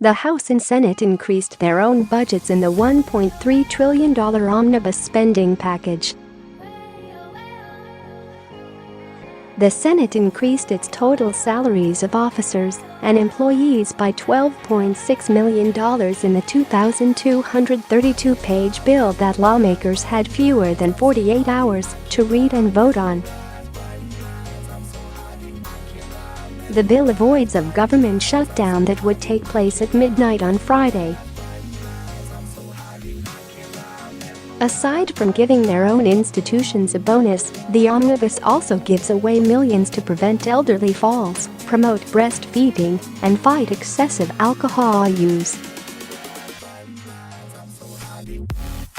The House and Senate increased their own budgets in the $1.3 trillion omnibus spending package. The Senate increased its total salaries of officers and employees by $12.6 million in the 2,232-page bill that lawmakers had fewer than 48 hours to read and vote on. The bill avoids a government shutdown that would take place at midnight on Friday. Aside from giving their own institutions a bonus, the omnibus also gives away millions to prevent elderly falls, promote breastfeeding, and fight excessive alcohol use.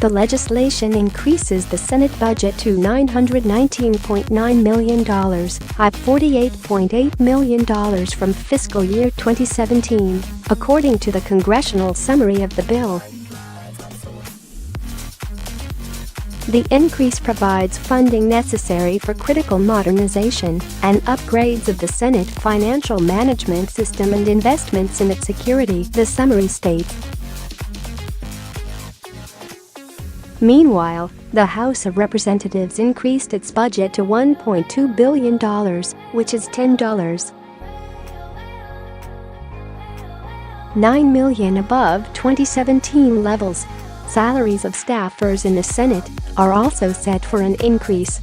The legislation increases the Senate budget to $919.9 million, up $48.8 million from fiscal year 2017, according to the congressional summary of the bill. The increase provides funding necessary for critical modernization and upgrades of the Senate financial management system and investments in its security, the summary states. Meanwhile, the House of Representatives increased its budget to $1.2 billion, which is $9 million above 2017 levels. Salaries of staffers in the Senate are also set for an increase.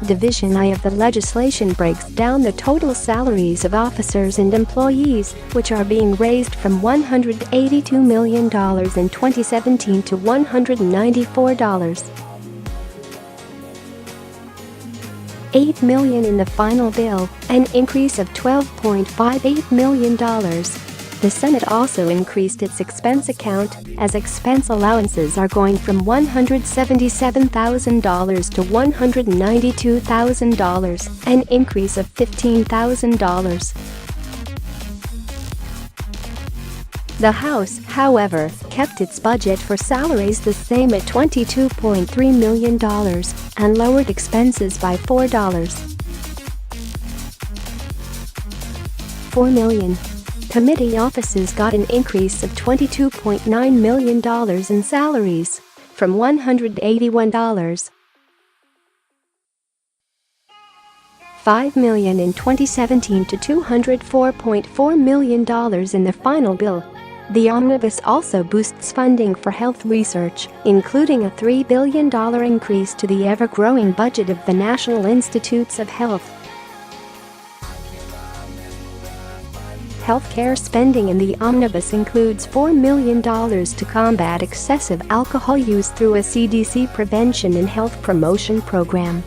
Division I of the legislation breaks down the total salaries of officers and employees, which are being raised from $182 million in 2017 to $194.8 million in the final bill, an increase of $12.58 million. The Senate also increased its expense account, as expense allowances are going from $177,000 to $192,000, an increase of $15,000. The House, however, kept its budget for salaries the same at $22.3 million and lowered expenses by $4 million. Committee offices got an increase of $22.9 million in salaries, from $181.5 million in 2017 to $204.4 million in the final bill. The omnibus also boosts funding for health research, including a $3 billion increase to the ever-growing budget of the National Institutes of Health. Healthcare spending in the omnibus includes $4 million to combat excessive alcohol use through a CDC prevention and health promotion program.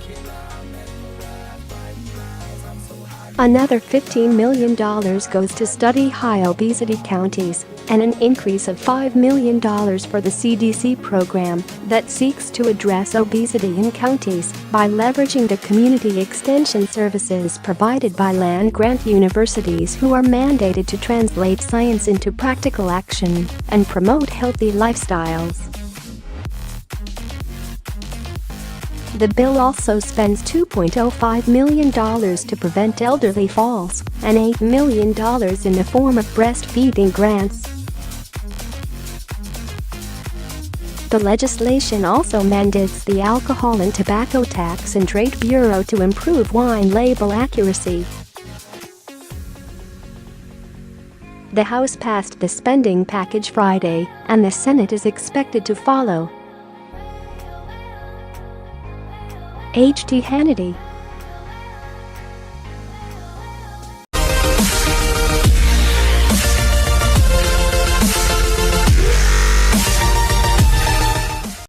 Another $15 million goes to study high obesity counties, and an increase of $5 million for the CDC program that seeks to address obesity in counties by leveraging the community extension services provided by land-grant universities who are mandated to translate science into practical action and promote healthy lifestyles. The bill also spends $2.05 million to prevent elderly falls and $8 million in the form of breastfeeding grants. The legislation also mandates the Alcohol and Tobacco Tax and Trade Bureau to improve wine label accuracy. The House passed the spending package Friday, and the Senate is expected to follow. Hannity.